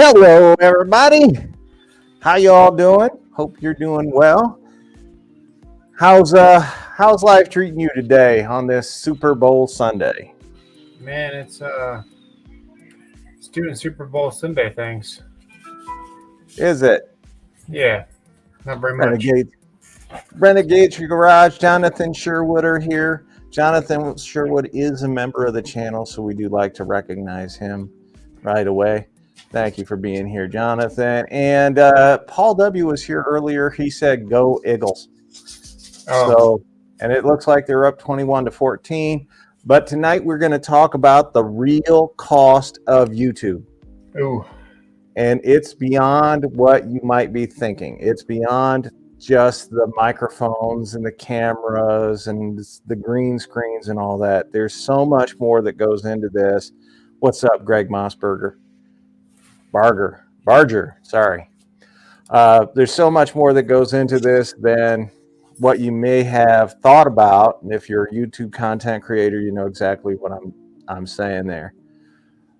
Hello, everybody. How you all doing? Hope you're doing well. How's life treating you today on this Super Bowl Sunday? Man, it's doing Super Bowl Sunday things. Is it Yeah, not very much. Renegade your Garage? Jonathan Sherwood are here. Jonathan Sherwood is a member of the channel, so we do like to recognize him right away. Thank you for being here, Jonathan. And Paul W. was here earlier. He said, "Go Eagles." So, and it looks like they're up 21-14. But tonight we're going to talk about the real cost of YouTube. Ooh. And it's beyond what you might be thinking. It's beyond just the microphones and the cameras and the green screens and all that. There's so much more that goes into this. What's up, Greg Mossberger? Barger, sorry. There's so much more that goes into this than what you may have thought about. And if you're a YouTube content creator, you know exactly what I'm saying there.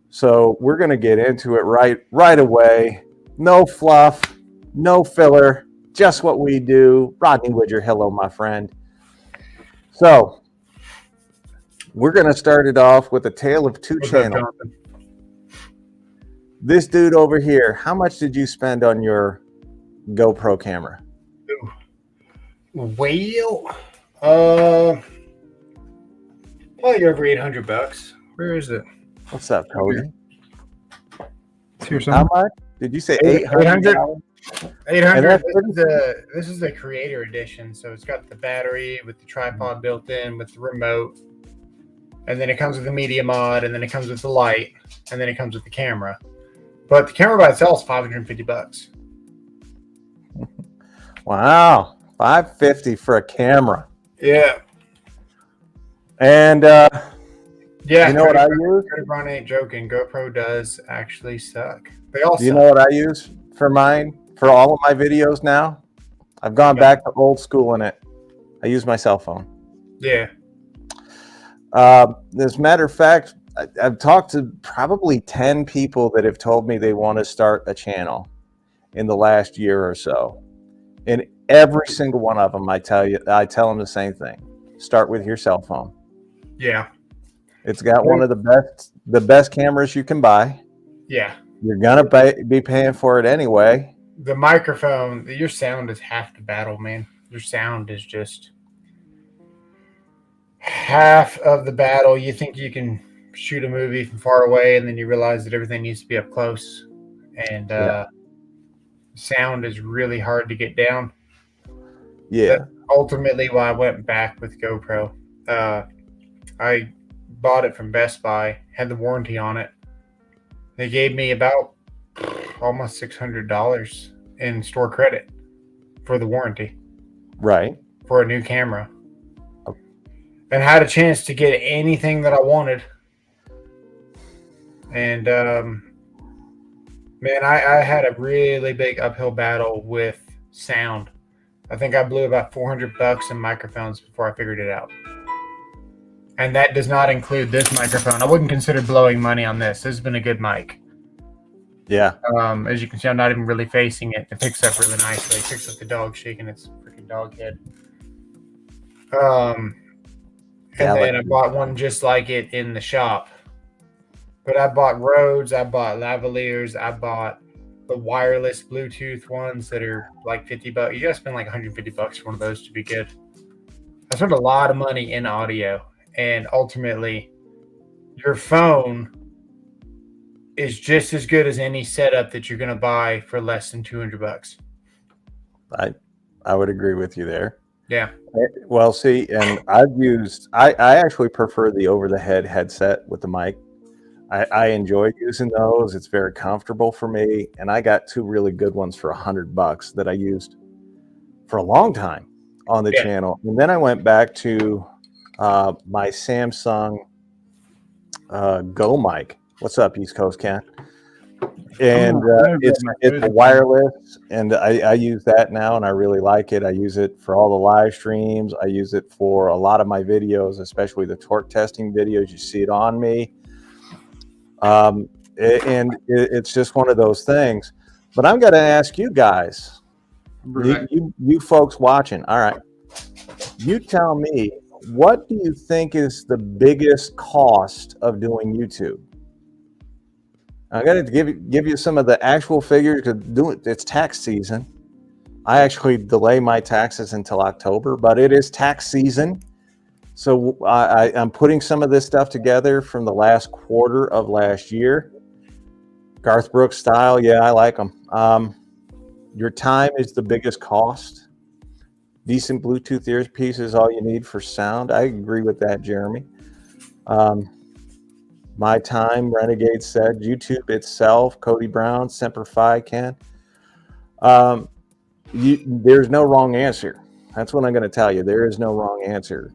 So we're going to get into it right away. No fluff, no filler, just what we do. Rodney Widger, hello, my friend. So we're going to start it off with a tale of two channels. This dude over here, how much did you spend on your GoPro camera? Well, probably over $800. Where is it? What's up, Cody? How much? Did you say $800? 800. This is the creator edition, so it's got the battery with the tripod built in with the remote, and then it comes with the media mod, and then it comes with the light, and then it comes with the camera. But the camera by itself is $550. Wow, $550 for a camera. Yeah. And yeah, you know what I use? Ron ain't joking. GoPro does actually suck. They all Do you know what I use for mine? For all of my videos now? I've gone back to old school in it. I use my cell phone. Yeah. As a matter of fact, I've talked to probably 10 people that have told me they want to start a channel in the last year or so. And every single one of them, I tell them the same thing. Start with your cell phone. Yeah. It's got one of the best cameras you can buy. Yeah. You're going to be paying for it anyway. The microphone, your sound is half the battle, man. Your sound is just half of the battle. You think you can shoot a movie from far away, and then you realize that everything needs to be up close. And sound is really hard to get down. Yeah. That's ultimately why I went back with GoPro. I bought it from Best Buy, had the warranty on it. They gave me about almost $600 in store credit for the warranty. Right. For a new camera. And had a chance to get anything that I wanted. And man, I had a really big uphill battle with sound. I think I blew about $400 in microphones before I figured it out. And that does not include this microphone. I wouldn't consider blowing money on this. This has been a good mic. Yeah. As you can see, I'm not even really facing it. It picks up really nicely. It picks up the dog shaking its freaking dog head. And then I bought one just like it in the shop. But I bought Rhodes, I bought lavaliers, I bought the wireless Bluetooth ones that are like $50. You gotta spend like $150 for one of those to be good. I spent a lot of money in audio, and ultimately, your phone is just as good as any setup that you're gonna buy for less than $200. I would agree with you there. Yeah. Well, see, and I actually prefer the over-the-head headset with the mic. I enjoy using those. It's very comfortable for me. And I got two really good ones for $100 that I used for a long time on the channel. And then I went back to my Samsung Go mic. What's up, East Coast Cat? And it's wireless, and I use that now, and I really like it. I use it for all the live streams. I use it for a lot of my videos, especially the torque testing videos. You see it on me. and it's just one of those things. But I'm going to ask you guys, Right. you folks watching, all right, you tell me, what do you think is the biggest cost of doing YouTube? I'm going to give you some of the actual figures, because it's tax season. I actually delay my taxes until October, but it is tax season. So I'm putting some of this stuff together from the last quarter of last year. Garth Brooks style, yeah, I like them. Your time is the biggest cost. Decent Bluetooth earpiece is all you need for sound. I agree with that, Jeremy. My time, Renegade said. YouTube itself, Cody Brown, Semper Fi, Ken. There's no wrong answer. That's what I'm going to tell you. There is no wrong answer.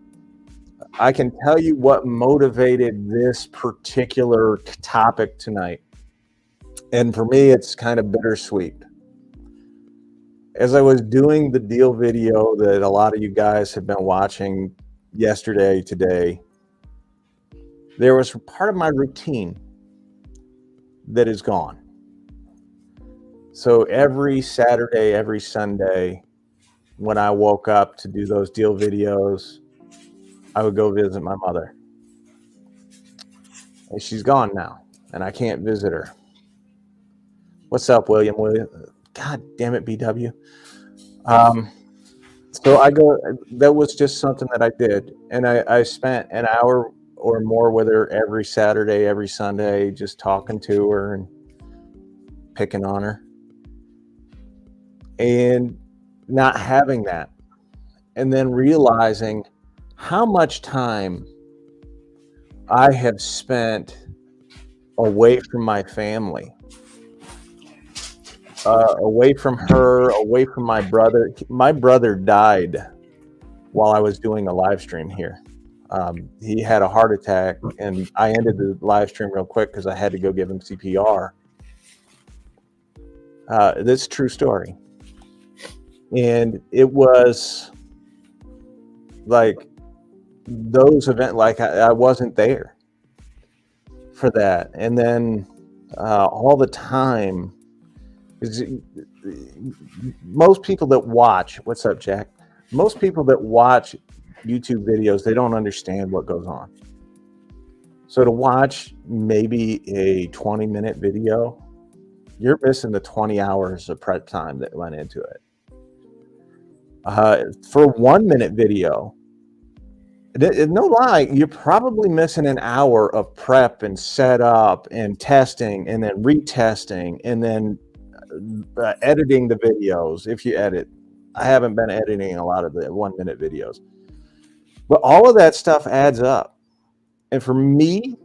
I can tell you what motivated this particular topic tonight. And for me, it's kind of bittersweet. As I was doing the deal video that a lot of you guys have been watching yesterday, today, there was part of my routine that is gone. So every Saturday, every Sunday, when I woke up to do those deal videos, I would go visit my mother. And she's gone now, and I can't visit her. What's up, William? God damn it, BW. So I go, that was just something that I did. And I spent an hour or more with her every Saturday, every Sunday, just talking to her and picking on her. And not having that. And then realizing how much time I have spent away from my family. Away from her, away from my brother. My brother died while I was doing a live stream here. He had a heart attack, and I ended the live stream real quick because I had to go give him CPR. This is a true story. And it was like those events, like I wasn't there for that. And then all the time, most people that watch, what's up, Jack? Most people that watch YouTube videos, they don't understand what goes on. So to watch maybe a 20-minute video, you're missing the 20 hours of prep time that went into it. For a 1-minute video, no lie, you're probably missing an hour of prep and setup and testing and then retesting and then editing the videos. If you edit, I haven't been editing a lot of the 1-minute videos, but all of that stuff adds up. And for me,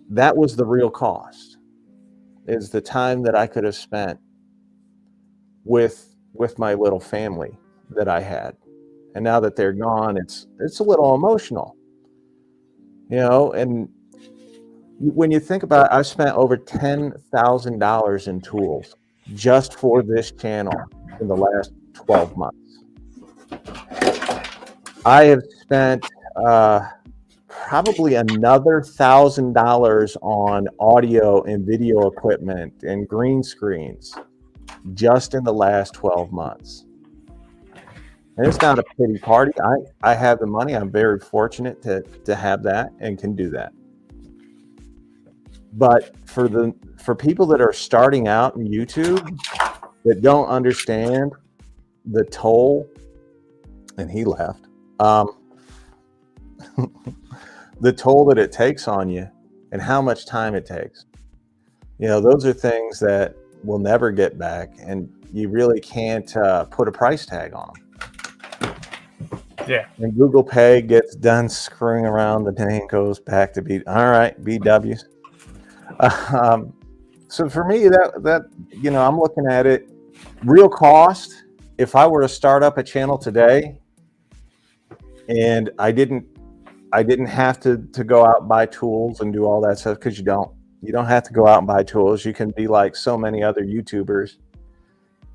that was the real cost, is the time that I could have spent with my little family that I had. And now that they're gone, it's a little emotional, you know. And when you think about it, I've spent over $10,000 in tools just for this channel in the last 12 months. I have spent probably another $1,000 on audio and video equipment and green screens just in the last 12 months. And it's not a pity party. I have the money. I'm very fortunate to have that and can do that. But for people that are starting out in YouTube that don't understand the toll, and he left, the toll that it takes on you and how much time it takes. You know, those are things that we'll never get back, and you really can't put a price tag on them. Yeah. And Google Pay gets done screwing around the day and goes back to all right, BWs. So for me, that you know, I'm looking at it, real cost. If I were to start up a channel today, and I didn't have to go out and buy tools and do all that stuff, because you don't have to go out and buy tools. You can be like so many other YouTubers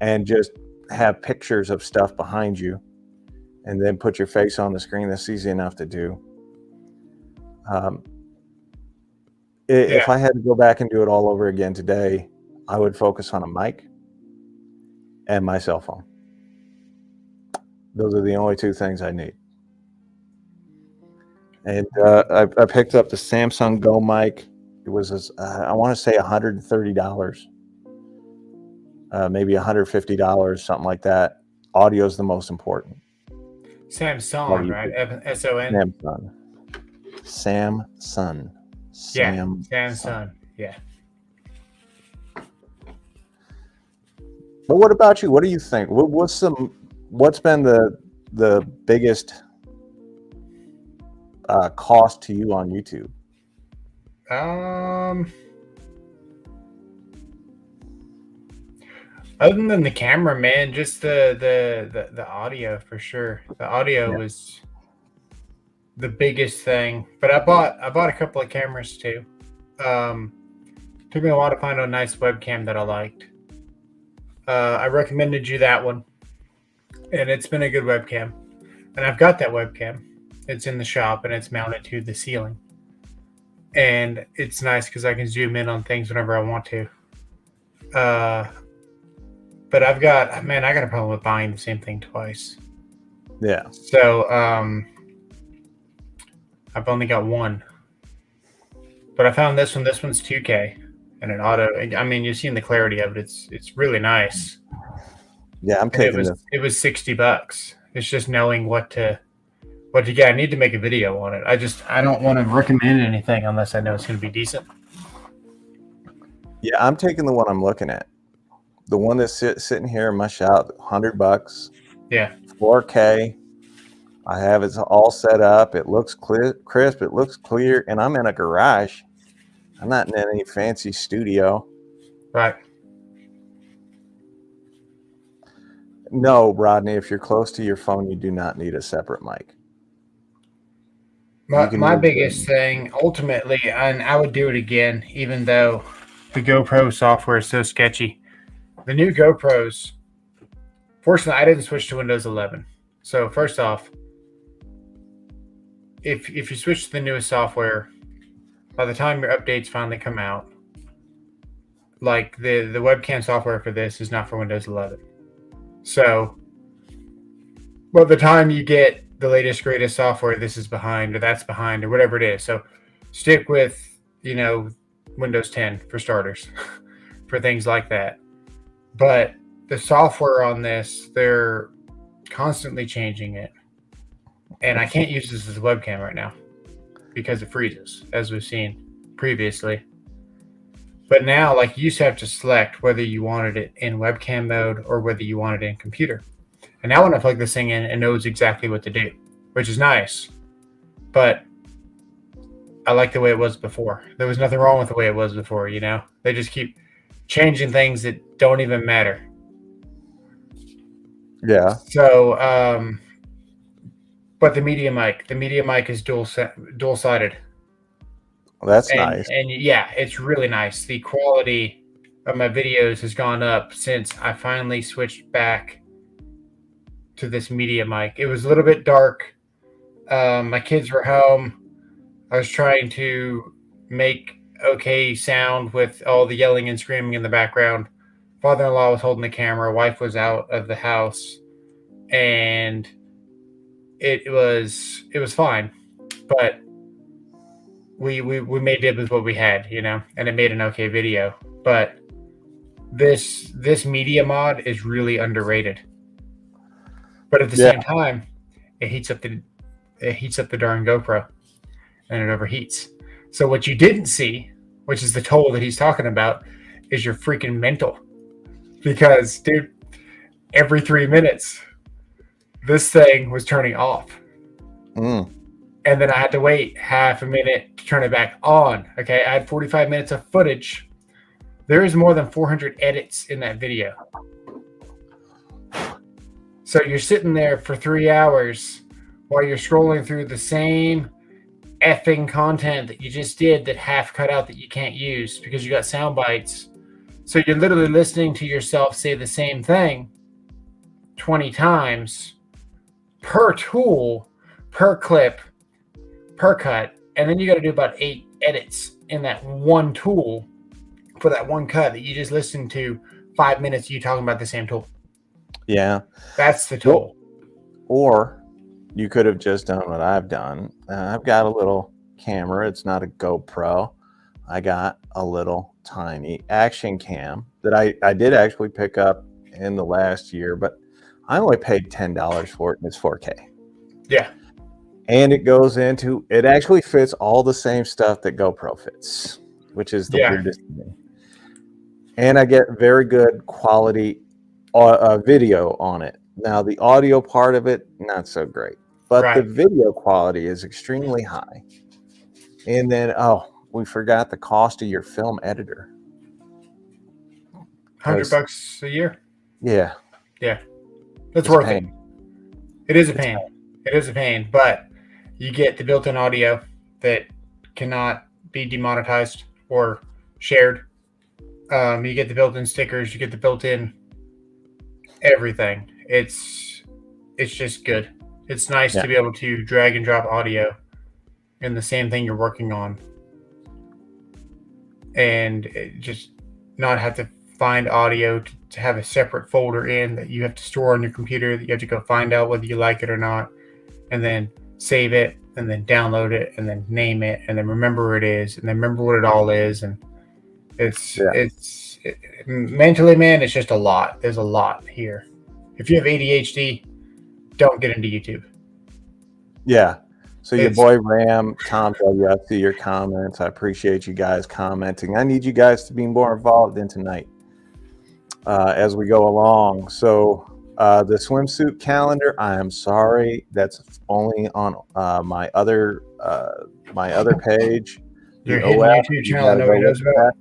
and just have pictures of stuff behind you and then put your face on the screen. That's easy enough to do. If I had to go back and do it all over again today, I would focus on a mic and my cell phone. Those are the only two things I need. And I picked up the Samsung Go mic. It was, I want to say $130, maybe $150, something like that. Audio is the most important. Samsung, right? S-O-N? Samsung. Yeah, Samsung. Yeah. But what about you? What do you think? What's been the biggest cost to you on YouTube? Other than the camera, man, just the audio for sure. The audio was the biggest thing. But I bought a couple of cameras too. Took me a while to find a nice webcam that I liked. I recommended you that one, and it's been a good webcam. And I've got that webcam. It's in the shop and it's mounted to the ceiling. And it's nice because I can zoom in on things whenever I want to. But I got a problem with buying the same thing twice. Yeah. So I've only got one. But I found this one. This one's 2K and an auto. I mean, you've seen the clarity of it. It's really nice. Yeah, I'm taking this. It was $60. It's just knowing what to get. I need to make a video on it. I don't want to recommend anything unless I know it's going to be decent. Yeah, I'm taking the one I'm looking at. The one that's sitting here in my shop, $100. Yeah. 4K. I have it all set up. It looks crisp. It looks clear. And I'm in a garage. I'm not in any fancy studio. Right. No, Rodney, if you're close to your phone, you do not need a separate mic. My biggest thing, ultimately, and I would do it again, even though the GoPro software is so sketchy. The new GoPros, fortunately, I didn't switch to Windows 11. So first off, if you switch to the newest software, by the time your updates finally come out, like the webcam software for this is not for Windows 11. So by the time you get the latest, greatest software, this is behind or that's behind or whatever it is. So stick with, Windows 10 for starters, for things like that. But the software on this, they're constantly changing it. And I can't use this as a webcam right now because it freezes, as we've seen previously. But now, like, you used to have to select whether you wanted it in webcam mode or whether you wanted it in computer. And now when I plug this thing in, it knows exactly what to do, which is nice. But I like the way it was before. There was nothing wrong with the way it was before, They just keep changing things that don't even matter. Yeah. So, but the media mic is dual-sided. Well, that's nice. And yeah, it's really nice. The quality of my videos has gone up since I finally switched back to this media mic. It was a little bit dark. My kids were home. I was trying to make okay sound with all the yelling and screaming in the background. Father-in-law was holding the camera. Wife was out of the house, and it was fine. But we made it with what we had, and it made an okay video. But this media mod is really underrated. But at the same time, it heats up the darn GoPro, and it overheats. So what you didn't see, which is the toll that he's talking about, is your freaking mental. Because, dude, every 3 minutes, this thing was turning off. And then I had to wait half a minute to turn it back on. Okay, I had 45 minutes of footage. There is more than 400 edits in that video. So you're sitting there for 3 hours while you're scrolling through the same effing content that you just did that half cut out that you can't use because you got sound bites. So you're literally listening to yourself say the same thing 20 times per tool, per clip, per cut, and then you got to do about 8 edits in that one tool for that one cut that you just listened to 5 minutes of you talking about the same tool. Yeah. That's the tool. Or you could have just done what I've done. I've got a little camera. It's not a GoPro. I got a little tiny action cam that I did actually pick up in the last year, but I only paid $10 for it, and it's 4K. Yeah. And it actually fits all the same stuff that GoPro fits, which is the weirdest thing. And I get very good quality video on it. Now, the audio part of it, not so great, but the video quality is extremely high. And then, we forgot the cost of your film editor. $100 a year. Yeah. Yeah. That's worth it. It is a pain. It is a pain, but you get the built-in audio that cannot be demonetized or shared. You get the built-in stickers. You get the built-in everything. It's just good. It's nice to be able to drag and drop audio in the same thing you're working on, and just not have to find audio to have a separate folder in that you have to store on your computer, that you have to go find out whether you like it or not, and then save it, and then download it, and then name it, and then remember where it is, and then remember what it all is. And it's mentally, man, it's just a lot. There's a lot here. If you have ADHD, don't get into YouTube. Yeah. So your boy Ram, Tom W, I see your comments. I appreciate you guys commenting. I need you guys to be more involved in tonight as we go along. So the swimsuit calendar, I am sorry, that's only on my other page. Your hidden YouTube channel nobody knows about.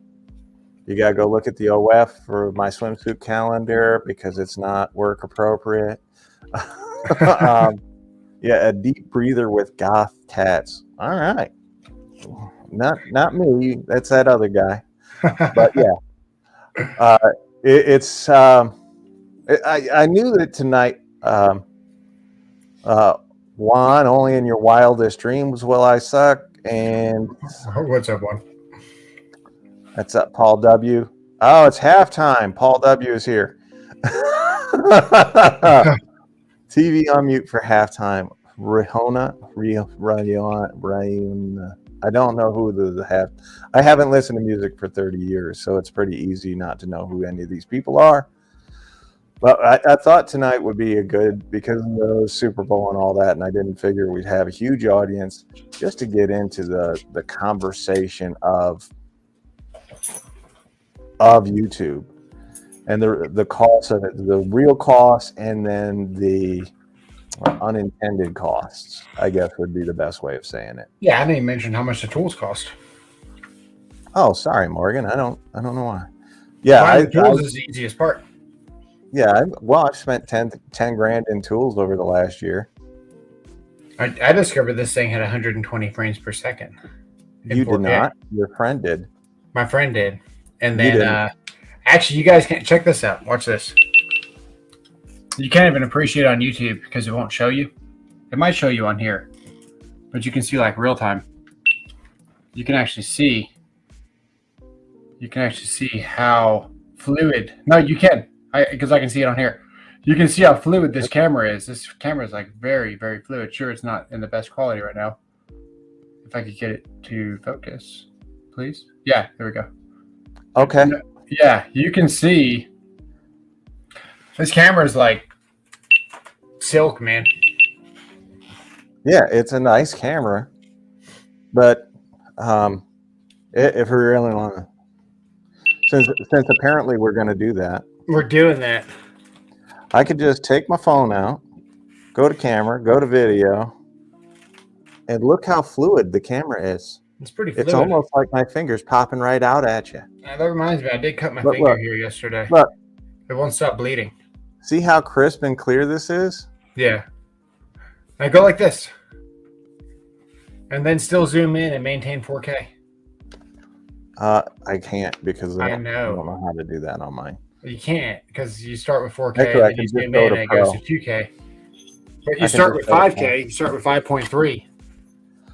You gotta go look at the OF for my swimsuit calendar because it's not work appropriate. Yeah, a deep breather with goth tats. All right, not me. That's that other guy. But yeah, I knew that tonight. Juan, only in your wildest dreams will I suck. And what's up, Juan? That's up, Paul W. Oh, it's halftime. Paul W is here. TV on mute for halftime. Rihanna. I don't know who I haven't listened to music for 30 years, so it's pretty easy not to know who any of these people are. But I thought tonight would be a good, because of the Super Bowl and all that, and I didn't figure we'd have a huge audience just to get into the conversation of YouTube and the cost of it, the real costs, and then the unintended costs, I guess would be the best way of saying it. Yeah, I didn't even mention how much the tools cost. Oh, sorry, Morgan. I don't know why. Yeah, buying the tools is the easiest part. Yeah, I've spent 10 grand in tools over the last year. I discovered this thing had 120 frames per second. You did not. Your friend did. My friend did. And then, actually, you guys can't check this out. Watch this. You can't even appreciate it on YouTube because it won't show you. It might show you on here, but you can see like real time. You can actually see. You can actually see how fluid. No, you can. Because I can see it on here. You can see how fluid this camera is. This camera is like very, very fluid. Sure, it's not in the best quality right now. If I could get it to focus, please. Yeah, there we go. Okay. Yeah, you can see this camera is like silk, man. Yeah, it's a nice camera, but if we really want to, since apparently we're going to do that, we're doing that. I could just take my phone out, go to camera, go to video, and look how fluid the camera is. It's pretty fluid. It's almost like my fingers popping right out at you. That reminds me, I did cut my finger here yesterday. Look. It won't stop bleeding. See how crisp and clear this is? Yeah. I go like this. And then still zoom in and maintain 4K. I can't because I don't know how to do that on mine. You can't because you start with 4K and then you zoom in and it goes to 2K. But you start with 5K, you start with 5.3.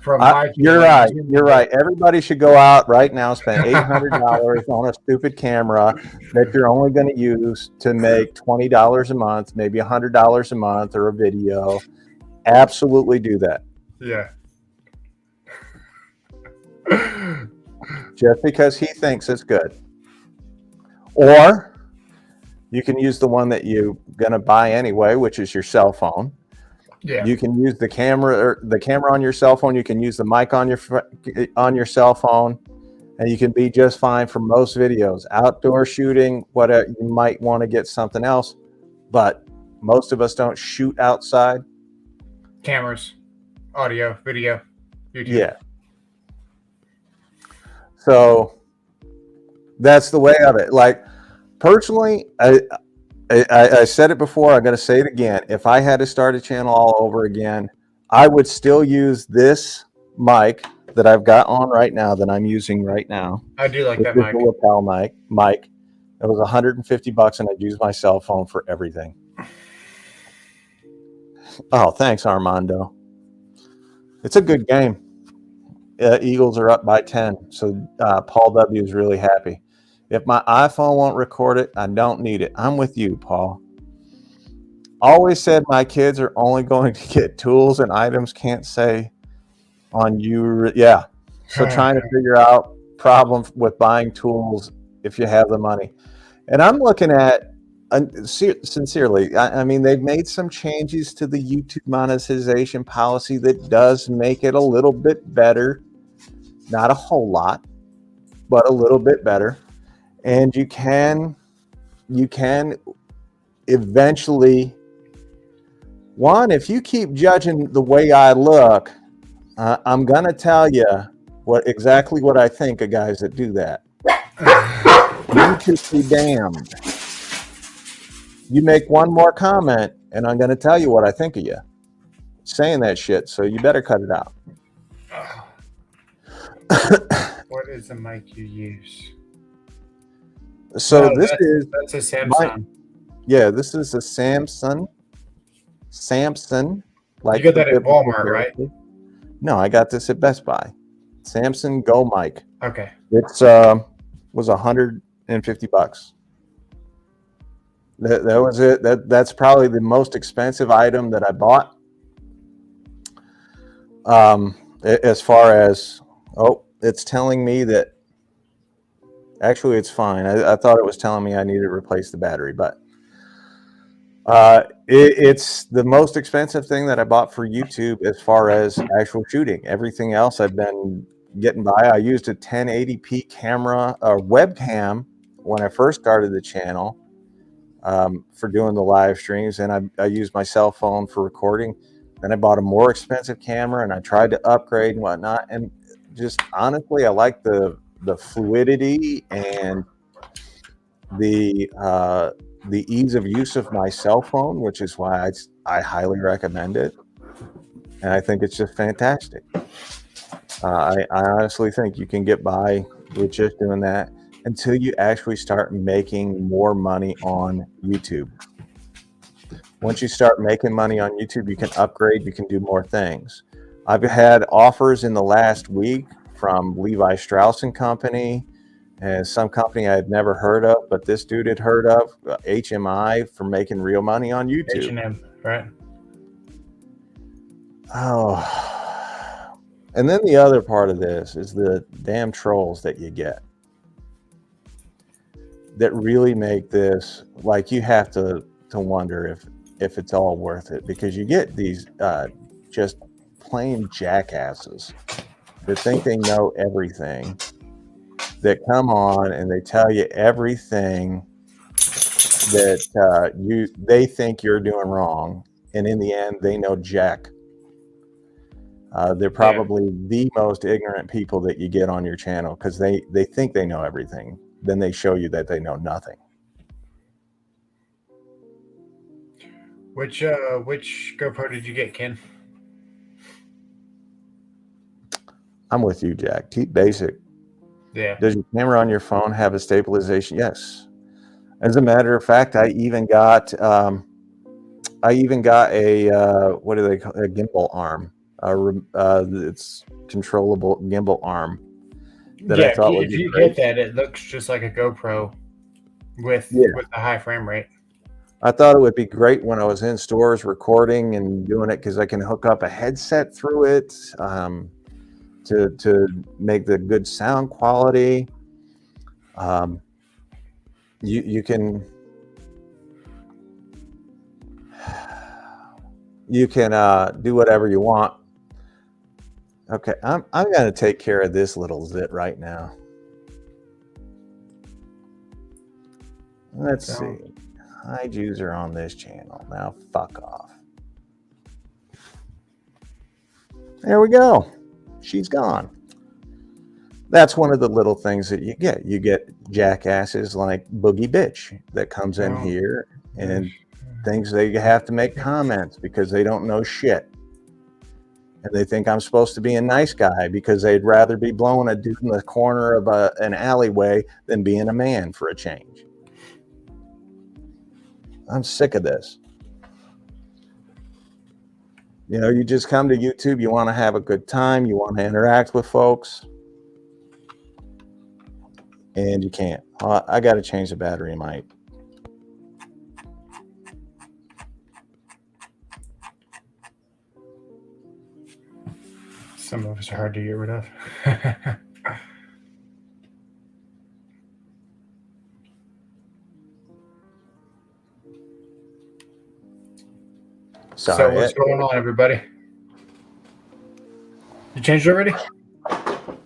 from my You're right. You're right. Everybody should go out right now, spend $800 on a stupid camera that you're only going to use to make $20 a month, maybe $100 a month, or a video. Absolutely do that. Yeah. Just because he thinks it's good. Or you can use the one that you're going to buy anyway, which is your cell phone. Yeah. You can use the camera on your cell phone. You can use the mic on your cell phone, and you can be just fine for most videos. Outdoor shooting, whatever, you might want to get something else, but most of us don't shoot outside. Cameras, audio, video, YouTube. Yeah. So that's the way of it. Like, personally, I said it before, I'm going to say it again. If I had to start a channel all over again, I would still use this mic that I've got on right now, that I'm using right now. I do like that mic. The lapel mic. It was $150, and I'd use my cell phone for everything. Oh, thanks, Armando. It's a good game. Eagles are up by 10, so Paul W. is really happy. If my iPhone won't record it, I don't need it. I'm with you, Paul. Always said my kids are only going to get tools and items, can't say on you. Yeah. So trying to figure out problem with buying tools if you have the money. And I'm looking at, sincerely, I mean, they've made some changes to the YouTube monetization policy that does make it a little bit better. Not a whole lot, but a little bit better. And you can eventually, if you keep judging the way I look, I'm going to tell you exactly what I think of guys that do that. You could be damned. You make one more comment, and I'm going to tell you what I think of you. Saying that shit, so you better cut it out. What is the mic you use? So that's a Samsung. This is a Samsung. Like, you got that at Walmart, right? No, I got this at Best Buy. Samsung Go mic. Okay. It's was $150. That was it. That's probably the most expensive item that I bought. As far as it's telling me that. Actually, it's fine. I thought it was telling me I needed to replace the battery, but it's the most expensive thing that I bought for YouTube as far as actual shooting. Everything else I've been getting by. I used a 1080p camera, a webcam, when I first started the channel for doing the live streams, and I used my cell phone for recording. Then I bought a more expensive camera, and I tried to upgrade and whatnot. And just honestly, I like the fluidity and the ease of use of my cell phone, which is why I highly recommend it. And I think it's just fantastic. I honestly think you can get by with just doing that until you actually start making more money on YouTube. Once you start making money on YouTube, you can upgrade, you can do more things. I've had offers in the last week from Levi Strauss & Company, and some company I had never heard of, but this dude had heard of, HMI, for making real money on YouTube. H&M, right? Oh, and then the other part of this is the damn trolls that you get that really make this, like, you have to wonder if it's all worth it, because you get these just plain jackasses that think they know everything, that come on and they tell you everything that they think you're doing wrong, and in the end they know jack. They're probably the most ignorant people that you get on your channel, because they think they know everything, then they show you that they know nothing. Which GoPro did you get, Ken? I'm with you, Jack. Keep basic. Yeah. Does your camera on your phone have a stabilization? Yes. As a matter of fact, I even got a what do they call a gimbal arm, its controllable gimbal arm that yeah, I thought would if be you great. get that, it looks just like a GoPro with a high frame rate. I thought it would be great when I was in stores recording and doing it because I can hook up a headset through it to make the good sound quality. You can do whatever you want. Okay, I'm going to take care of this little zit right now. Let's see. Hide user on this channel. Now fuck off. There we go. She's gone. That's one of the little things that you get. You get jackasses like Boogie Bitch that comes in here and thinks they have to make comments because they don't know shit. And they think I'm supposed to be a nice guy because they'd rather be blowing a dude in the corner of an alleyway than being a man for a change. I'm sick of this. You know, you just come to YouTube, you want to have a good time, you want to interact with folks, and you can't. I got to change the battery in my... Some of us are hard to get rid of. Sorry. So what's going on, everybody? You changed it already?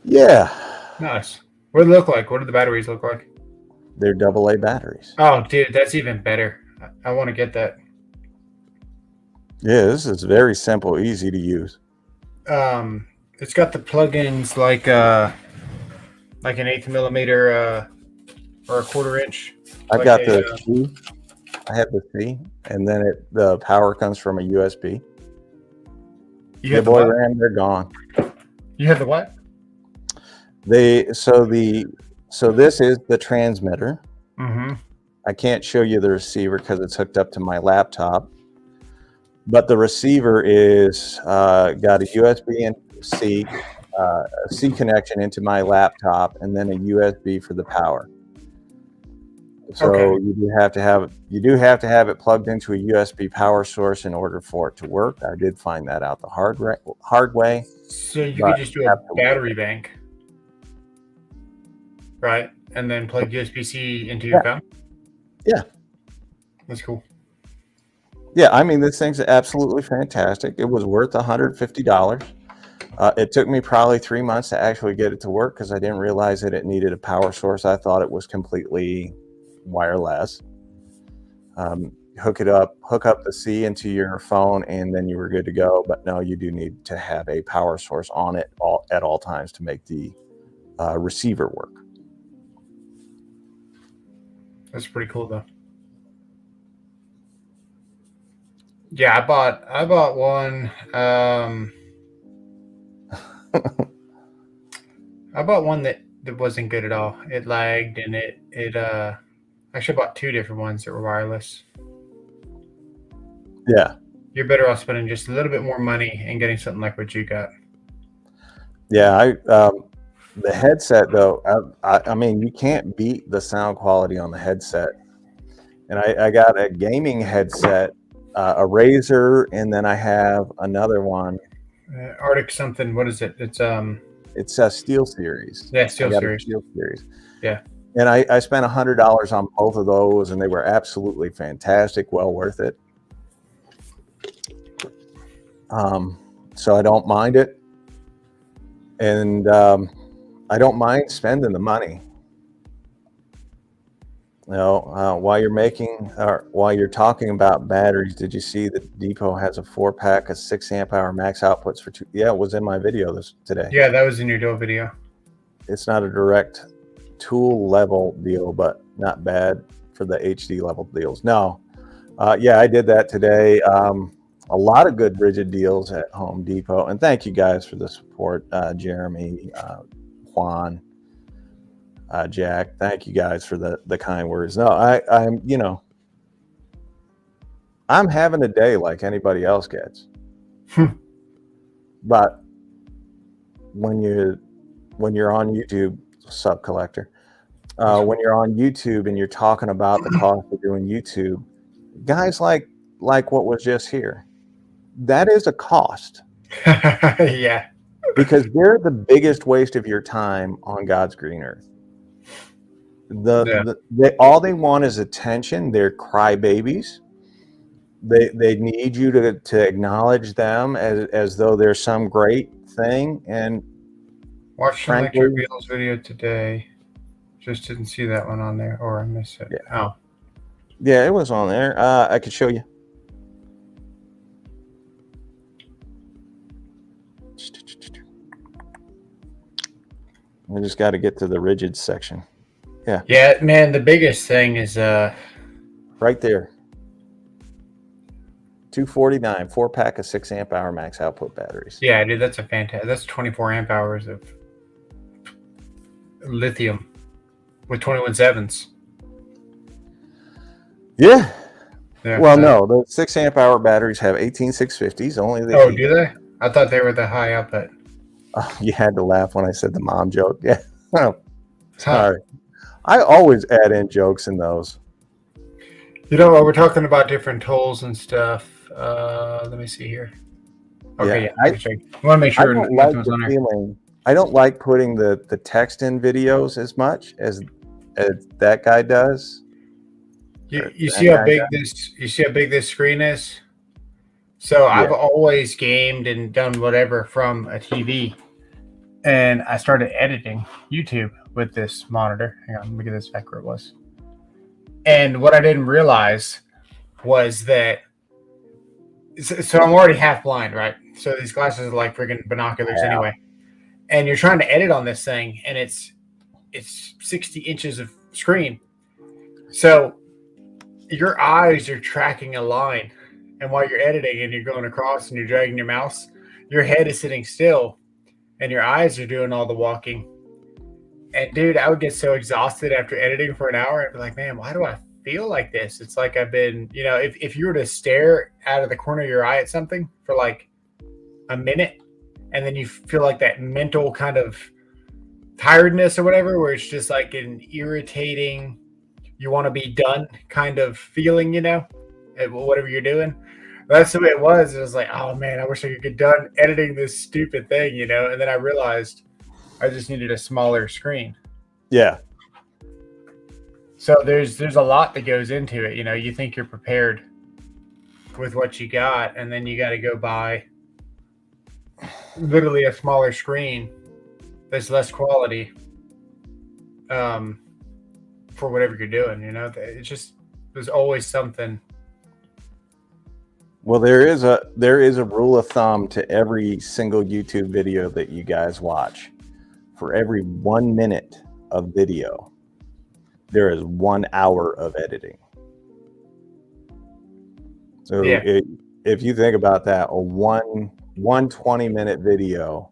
Yeah. Nice. What do they look like? What do the batteries look like? They're AA batteries. Oh, dude, that's even better. I want to get that. Yeah, this is very simple, easy to use. It's got the plugins like an 1/8 millimeter or a 1/4 inch. I've got the C. I have the C, and then the power comes from a USB. You have the boy RAM, they're gone. You have the what? So this is the transmitter. Mm-hmm. I can't show you the receiver because it's hooked up to my laptop. But the receiver is got a USB and C, a C connection into my laptop, and then a USB for the power. So you do have to have it plugged into a USB power source in order for it to work. I did find that out the hard way. So you could just do a battery bank, right? And then plug USB-C into your phone. Yeah, that's cool. Yeah, I mean, this thing's absolutely fantastic. It was worth $150. It took me probably 3 months to actually get it to work because I didn't realize that it needed a power source. I thought it was completely wireless. Hook up the C into your phone, and then you were good to go. But no, you do need to have a power source on it at all times to make the receiver work. That's pretty cool, though. Yeah, I bought one. I bought one that wasn't good at all. It lagged, and it actually bought two different ones that were wireless. Yeah. You're better off spending just a little bit more money and getting something like what you got. Yeah, the headset though, I mean, you can't beat the sound quality on the headset. And I got a gaming headset, a Razer, and then I have another one. Arctic something. What is it? It's a Steel Series. Yeah, Steel Series. Steel Series. Yeah. And I spent $100 on both of those, and they were absolutely fantastic, well worth it. So I don't mind it, and I don't mind spending the money. You know, while you're talking about batteries, did you see that Depot has a 4-pack of 6 amp hour max outputs for 2? Yeah, it was in my video today. Yeah, that was in your Dole video. It's not a direct tool level deal, but not bad for the HD level deals. No, yeah, I did that today. A lot of good rigid deals at Home Depot, and thank you guys for the support, Jeremy, Juan. Jack, thank you guys for the kind words. No, I'm I'm having a day like anybody else gets. But when you're on YouTube, sub collector, when you're on YouTube and you're talking about the cost of doing YouTube, guys like what was just here, that is a cost. Yeah. Because they're the biggest waste of your time on God's green earth. All they want is attention. They're crybabies. They need you to acknowledge them as though they're some great thing. And watched an Electric Beatles video today. Just didn't see that one on there, or I missed it. Yeah. Oh, yeah, it was on there. I could show you. We just got to get to the rigid section. Yeah. Yeah, man. The biggest thing is right there. 249, 4-pack of 6 amp hour max output batteries. Yeah, dude, that's a fantastic. That's 24 amp hours of lithium with 21.7s. Yeah. Well, no, the 6 amp hour batteries have 18650s. Only the. Oh, do they? I thought they were the high output. Oh, you had to laugh when I said the mom joke. Yeah. Oh, sorry. I always add in jokes in those. You know, we're talking about different tools and stuff. Let me see here. Okay, yeah. I want to make sure. I don't like putting the text in videos as much as that guy does. You see how big this? You see how big this screen is? So I've always gamed and done whatever from a TV, and I started editing YouTube with this monitor. Hang on, let me get this back where it was. And what I didn't realize was that. So I'm already half blind, right? So these glasses are like freaking binoculars anyway. And you're trying to edit on this thing, and it's 60 inches of screen. So your eyes are tracking a line. And while you're editing and you're going across and you're dragging your mouse, your head is sitting still and your eyes are doing all the walking. And dude, I would get so exhausted after editing for an hour. I'd be like, man, why do I feel like this? It's like I've been, you know, if you were to stare out of the corner of your eye at something for like a minute, and then you feel like that mental kind of tiredness or whatever, where it's just like an irritating, you want to be done kind of feeling, you know, whatever you're doing. That's the way it was. It was like, oh man, I wish I could get done editing this stupid thing, you know. And then I realized I just needed a smaller screen. Yeah. So there's a lot that goes into it. You know, you think you're prepared with what you got, and then you got to go buy literally a smaller screen that's less quality for whatever you're doing. You know, it's just, there's always something. Well, there is a rule of thumb to every single YouTube video that you guys watch. For every 1 minute of video, there is 1 hour of editing. So if you think about that, a one 20-minute video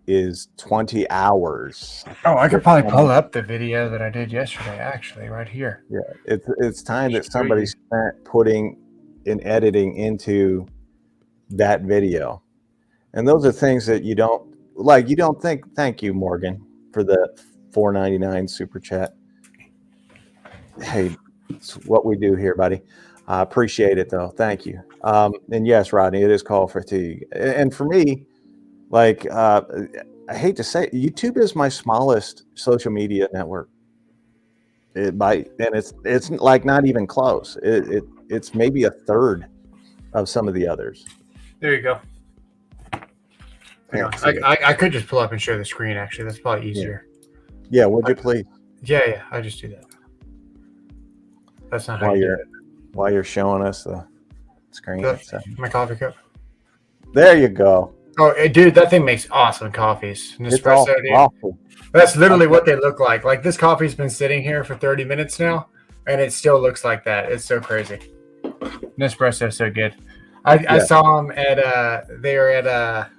is 20 hours. Oh, I could probably pull up the video that I did yesterday, actually, right here. Yeah, it's time that somebody spent putting in editing into that video. And those are things that you don't like. You don't think. Thank you, Morgan, for the $4.99 super chat. Hey, it's what we do here, buddy. I appreciate it, though. Thank you. And yes, Rodney, it is call fatigue. And for me, like, I hate to say it, YouTube is my smallest social media network. It's like not even close. It's maybe a third of some of the others. There you go. I could just pull up and share the screen. Actually, that's probably easier. Yeah, would you please? Yeah. I just do that. That's not how you do it. While you're showing us the screen. My coffee cup. There you go. Oh, dude, that thing makes awesome coffees. Nespresso, dude. Awful. That's literally what they look like. Like, this coffee's been sitting here for 30 minutes now, and it still looks like that. It's so crazy. Nespresso's so good. I saw them they were at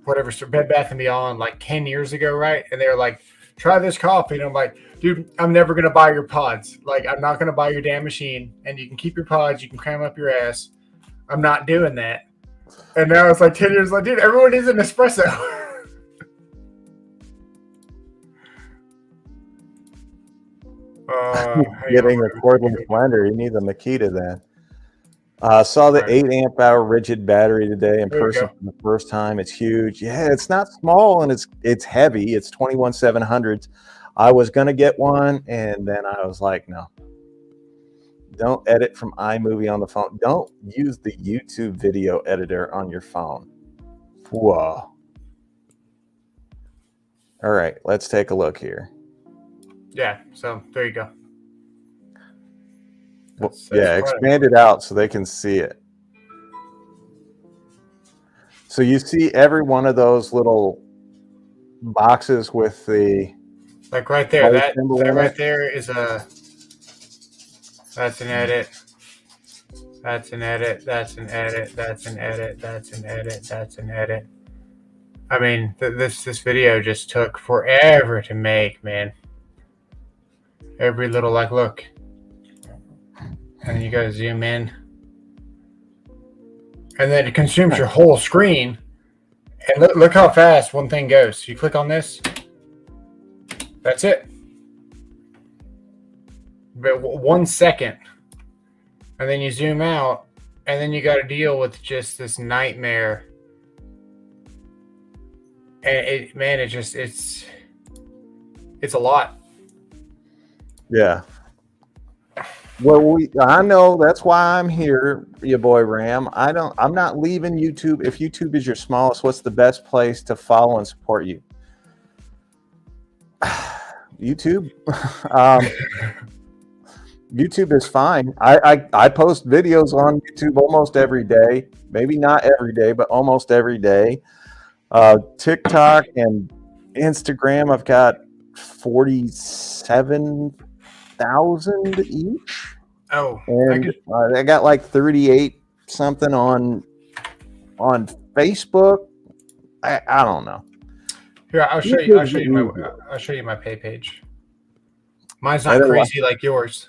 whatever, Bed Bath & Beyond like 10 years ago, right? And they were like, try this coffee. And I'm like, dude, I'm never going to buy your pods. Like, I'm not going to buy your damn machine. And you can keep your pods. You can cram up your ass. I'm not doing that. And now it's like 10 years like, dude, everyone needs an espresso. Getting a cordless blender, you need the Makita then. Saw the 8 amp hour rigid battery today in person for the first time. It's huge. Yeah, it's not small and it's heavy. It's 21700s. I was gonna get one, and then I was like, no. Don't edit from iMovie on the phone. Don't use the YouTube video editor on your phone. Whoa. All right, let's take a look here. Yeah, so there you go. That's expand it out so they can see it. So you see every one of those little boxes with the like right there. That right there is that's an edit. That's an edit. That's an edit. That's an edit. That's an edit. That's an edit. I mean, this video just took forever to make, man. Every little look. And you gotta zoom in. And then it consumes your whole screen. And look how fast one thing goes. You click on this. That's it. But 1 second. And then you zoom out. And then you got to deal with just this nightmare. And it's a lot. Yeah. Well, I know that's why I'm here, your boy Ram. I'm not leaving YouTube. If YouTube is your smallest, what's the best place to follow and support you? YouTube. YouTube is fine. I post videos on YouTube almost every day. Maybe not every day, but almost every day. TikTok and Instagram, I've got 47,000 each. Oh, and I got like 38 something on Facebook. I don't know. Here, I'll show you my pay page. Mine's not crazy like yours.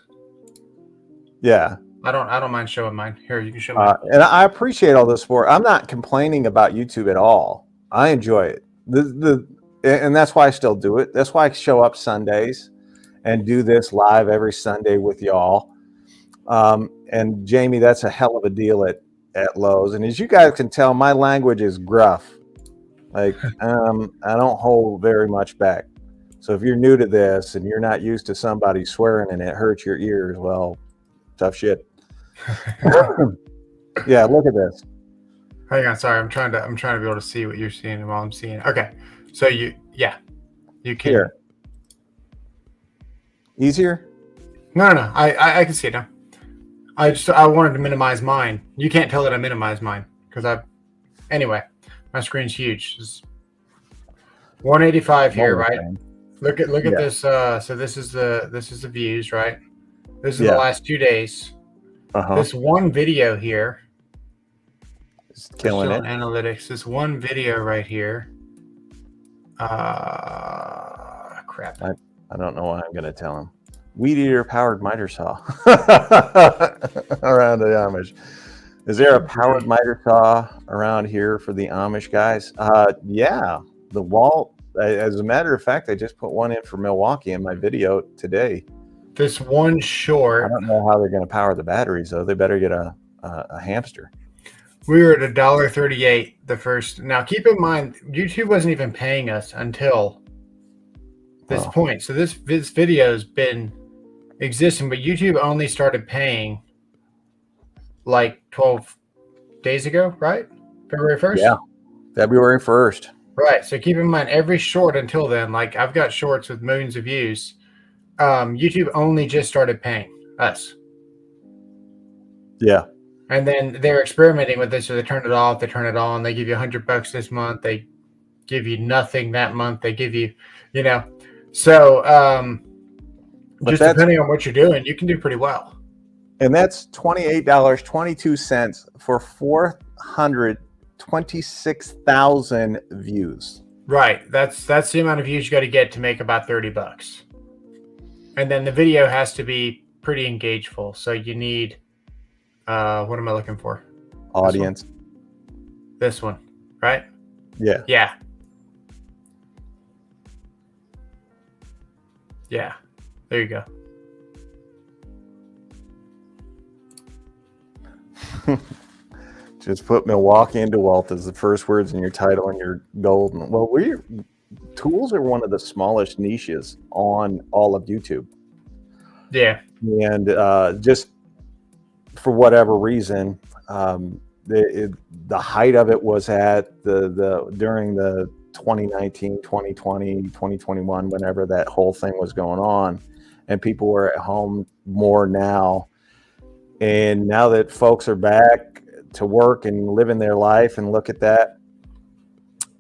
Yeah. I don't mind showing mine. Here, you can show mine. And I appreciate all the support. I'm not complaining about YouTube at all. I enjoy it. And that's why I still do it. That's why I show up Sundays and do this live every Sunday with y'all. And Jamie, that's a hell of a deal at Lowe's. And as you guys can tell, my language is gruff. Like, I don't hold very much back. So if you're new to this and you're not used to somebody swearing and it hurts your ears, well, tough shit. Yeah, look at this. Hang on, sorry, I'm trying to be able to see what you're seeing while I'm seeing it. Okay, so you can. Here. Easier? No, I can see it now. I wanted to minimize mine. You can't tell that I minimized mine because anyway, my screen's huge. It's 185 here, right? Look at this. So this is the views, right? This is the last 2 days. This one video here. It's killing it. Analytics. This one video right here. Crap. I don't know what I'm gonna tell him. Weed eater powered miter saw around the Amish. Is there a powered miter saw around here for the Amish guys? Yeah, the wall. As a matter of fact, I just put one in for Milwaukee in my video today. This one short. I don't know how they're going to power the batteries though. They better get a hamster. We were at $1.38 the first. Now keep in mind, YouTube wasn't even paying us until this point. So this video's been existing, but YouTube only started paying like 12 days ago, right? February 1st? Yeah, February 1st. Right. So keep in mind, every short until then, like I've got shorts with millions of views. YouTube only just started paying us. Yeah. And then they're experimenting with this, so they turn it off, they turn it on, they give you $100 this month, they give you nothing that month, they give you, So just depending on what you're doing, you can do pretty well. And that's $28.22 for 426,000 views. Right. That's the amount of views you got to get to make about $30. And then the video has to be pretty engageful. So you need what am I looking for? Audience. This one, right? Yeah. Yeah. Yeah. There you go. Just put Milwaukee and DeWalt as the first words in your title and you're golden. Well, tools are one of the smallest niches on all of YouTube. Yeah. And just for whatever reason, the height of it was at during the 2019, 2020, 2021, whenever that whole thing was going on, and people were at home more now. And now that folks are back to work and living their life and look at that,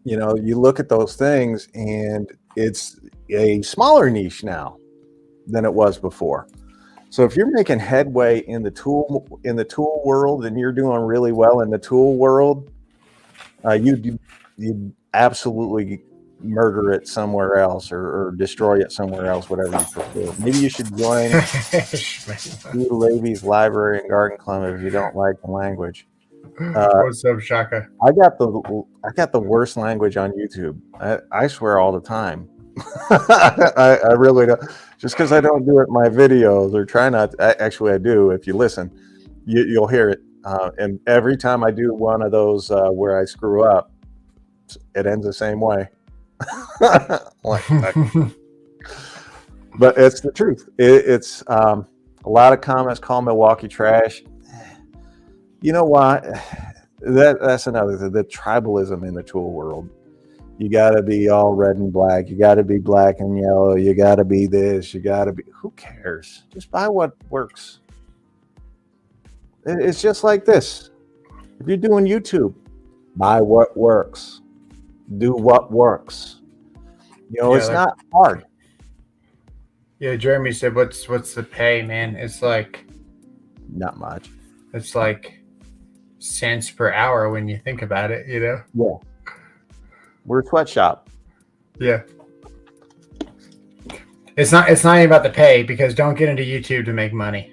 you know, you look at those things and it's a smaller niche now than it was before. So if you're making headway in the tool world and you're doing really well in the tool world, you absolutely murder it somewhere else or destroy it somewhere else, whatever you prefer. Maybe you should join Steve Levy's Library and Garden Club if you don't like the language. What's up, Shaka? I got the worst language on YouTube. I swear all the time. I really don't. Just because I don't do it in my videos or try not to, actually I do. If you listen, you'll hear it. And every time I do one of those where I screw up, it ends the same way. But it's the truth. It's a lot of comments call Milwaukee trash. You know what? That's another thing. The tribalism in the tool world. You got to be all red and black. You got to be black and yellow. You got to be this. You got to be. Who cares? Just buy what works. It's just like this. If you're doing YouTube, buy what works. Do what works. You know, it's not hard. Yeah, Jeremy said, "What's the pay, man?" It's like not much. It's like cents per hour when you think about it. You know. Yeah. We're a sweatshop. Yeah. It's not even about the pay, because don't get into YouTube to make money.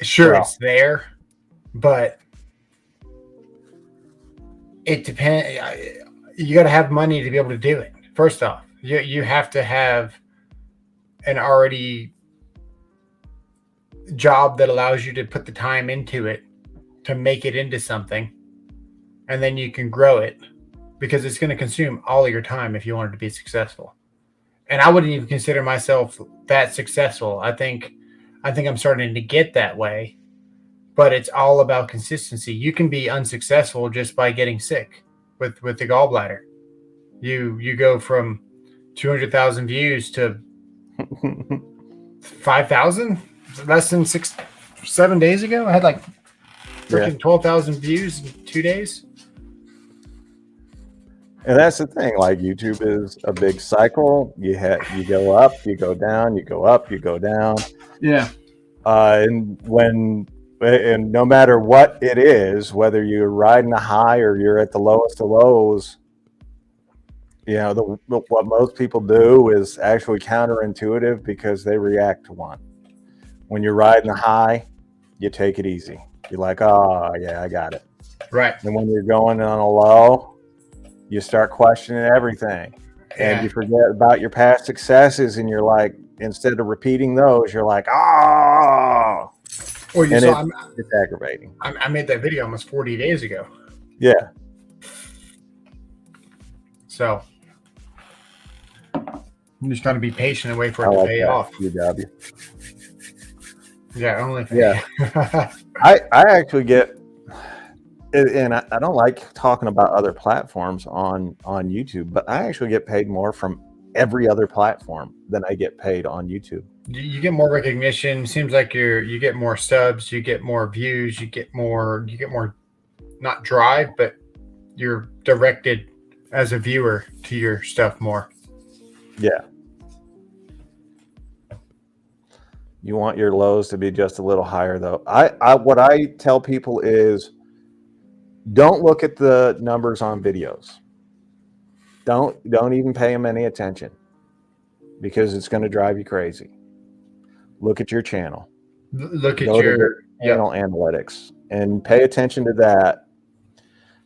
Sure, it's there, but it depends. You got to have money to be able to do it. First off, you have to have an already job that allows you to put the time into it to make it into something, and then you can grow it, because it's going to consume all of your time if you want it to be successful. And I wouldn't even consider myself that successful. I think I'm starting to get that way, but it's all about consistency. You can be unsuccessful just by getting sick with the gallbladder. You go from 200,000 views to 5,000 less than 7 days ago. I had like freaking 12,000 views in 2 days. And that's the thing. Like, YouTube is a big cycle. You go up, you go down, you go up, you go down. Yeah. And no matter what it is, whether you're riding a high or you're at the lowest of lows, you know, what most people do is actually counterintuitive, because they react to one. When you're riding a high, you take it easy. You're like, oh yeah, I got it. Right. And when you're going on a low, you start questioning everything, and you forget about your past successes, and you're like, instead of repeating those, you're like, oh. Well, it's aggravating. I made that video almost 40 days ago. Yeah. So you just got to be patient and wait for it to pay off. UW. Yeah, only. Yeah. I actually get. And I don't like talking about other platforms on YouTube, but I actually get paid more from every other platform than I get paid on YouTube. You get more recognition. Seems like you get more subs, you get more views, you get more not drive, but you're directed as a viewer to your stuff more. Yeah. You want your lows to be just a little higher, though. What I tell people is, don't look at the numbers on videos. Don't even pay them any attention, because it's going to drive you crazy. Look at your channel. Look at your channel analytics and pay attention to that.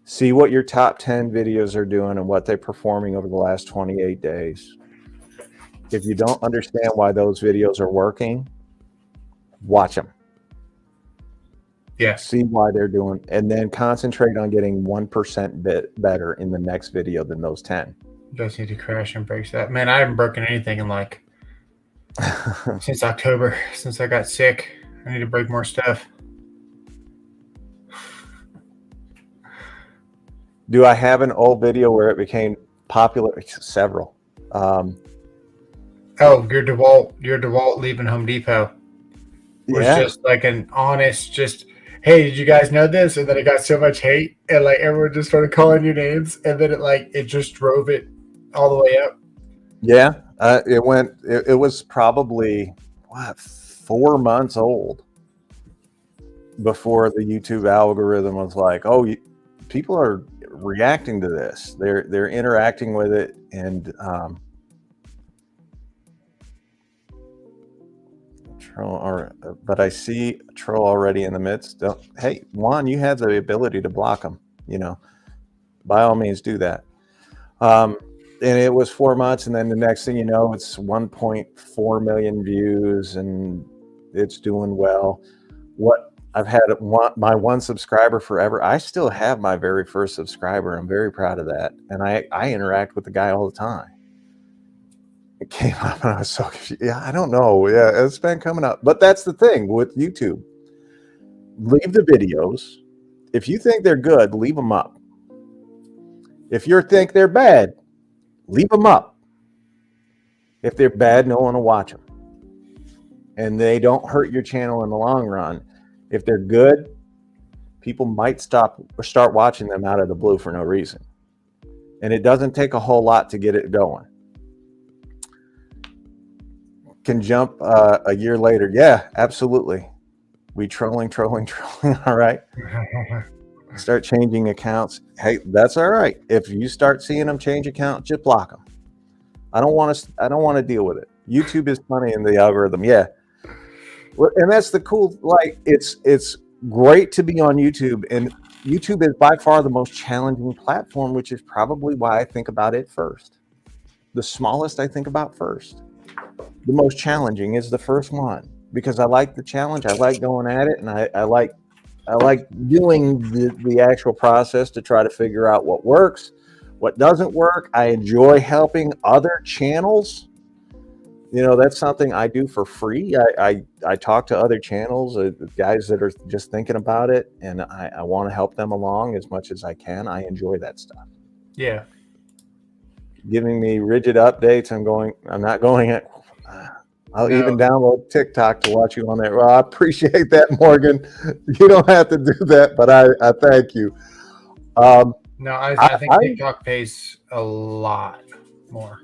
See what your top 10 videos are doing and what they're performing over the last 28 days. If you don't understand why those videos are working, watch them. Yeah. See why they're doing, and then concentrate on getting 1% bit better in the next video than those 10. You guys need to crash and break that. Man, I haven't broken anything in like since October, since I got sick. I need to break more stuff. Do I have an old video where it became popular? Several. Oh, your DeWalt leaving Home Depot was just like an honest, just, hey, did you guys know this? And then it got so much hate, and like everyone just started calling you names, and then it just drove it all the way up. Yeah, it was probably 4 months old before the YouTube algorithm was like, oh, people are reacting to this. They're interacting with it, and but I see a troll already in the midst. Hey, Juan, you have the ability to block them. By all means, do that. And it was 4 months, and then the next thing you know, it's 1.4 million views, and it's doing well. I've had my one subscriber forever. I still have my very first subscriber. I'm very proud of that, and I interact with the guy all the time. It came up, and I was so confused. Yeah, I don't know. Yeah, it's been coming up, but that's the thing with YouTube. Leave the videos. If you think they're good, leave them up. If you think they're bad, leave them up. If they're bad, no one will watch them, and they don't hurt your channel in the long run. If they're good, people might stop or start watching them out of the blue for no reason, and it doesn't take a whole lot to get it going. Can jump a year later. Yeah, absolutely. We trolling. All right. Start changing accounts. Hey, that's all right. If you start seeing them change accounts, just block them. I don't want to deal with it. YouTube is funny in the algorithm. Yeah. And that's the cool, like, it's great to be on YouTube, and YouTube is by far the most challenging platform, which is probably why I think about it first. The smallest I think about first. The most challenging is the first one, because I like the challenge. I like going at it, and I like doing the actual process to try to figure out what works, what doesn't work. I enjoy helping other channels. That's something I do for free. I talk to other channels, guys that are just thinking about it, and I want to help them along as much as I can. I enjoy that stuff. Yeah. Giving me rigid updates. I'm not going at. I'll even download TikTok to watch you on there. Well, I appreciate that, Morgan. You don't have to do that, but I thank you. No, I think TikTok pays a lot more.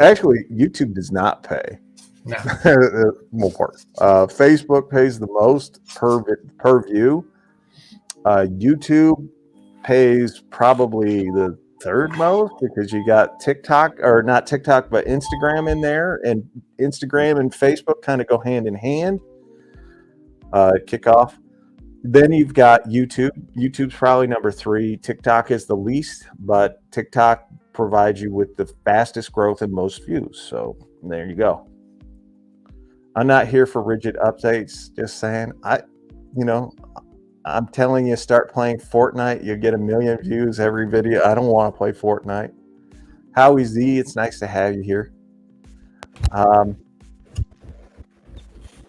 Actually, YouTube does not pay. No. More. Facebook pays the most per view. YouTube pays probably the third most, because you got TikTok, or not TikTok, but Instagram in there, and Instagram and Facebook kind of go hand in hand. Kickoff. Then you've got YouTube. YouTube's probably number 3. TikTok is the least, but TikTok provides you with the fastest growth and most views. So there you go. I'm not here for rigid updates. Just saying, I'm telling you, start playing Fortnite. You'll get 1 million views every video. I don't want to play Fortnite. Howie Z, it's nice to have you here.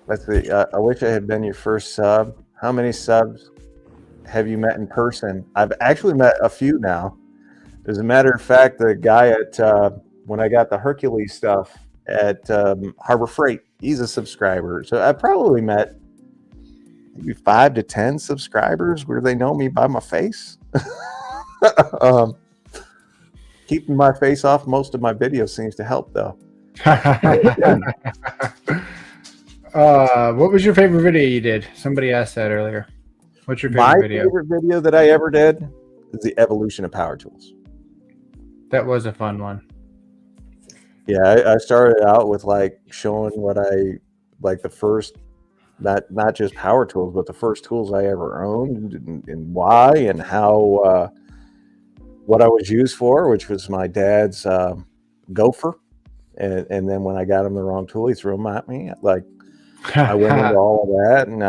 Let's see. I wish I had been your first sub. How many subs have you met in person? I've actually met a few now. As a matter of fact, the guy at when I got the Hercules stuff at Harbor Freight, he's a subscriber. So I probably met maybe 5 to 10 subscribers where they know me by my face. Keeping my face off most of my videos seems to help, though. What was your favorite video you did? Somebody asked that earlier. What's your favorite video? My favorite video that I ever did is the evolution of power tools. That was a fun one. Yeah, I started out with like showing what I like the first not just power tools, but the first tools I ever owned, and why, and how, what I was used for, which was my dad's gopher. And then when I got him the wrong tool, he threw them at me. Like, I went into all of that, and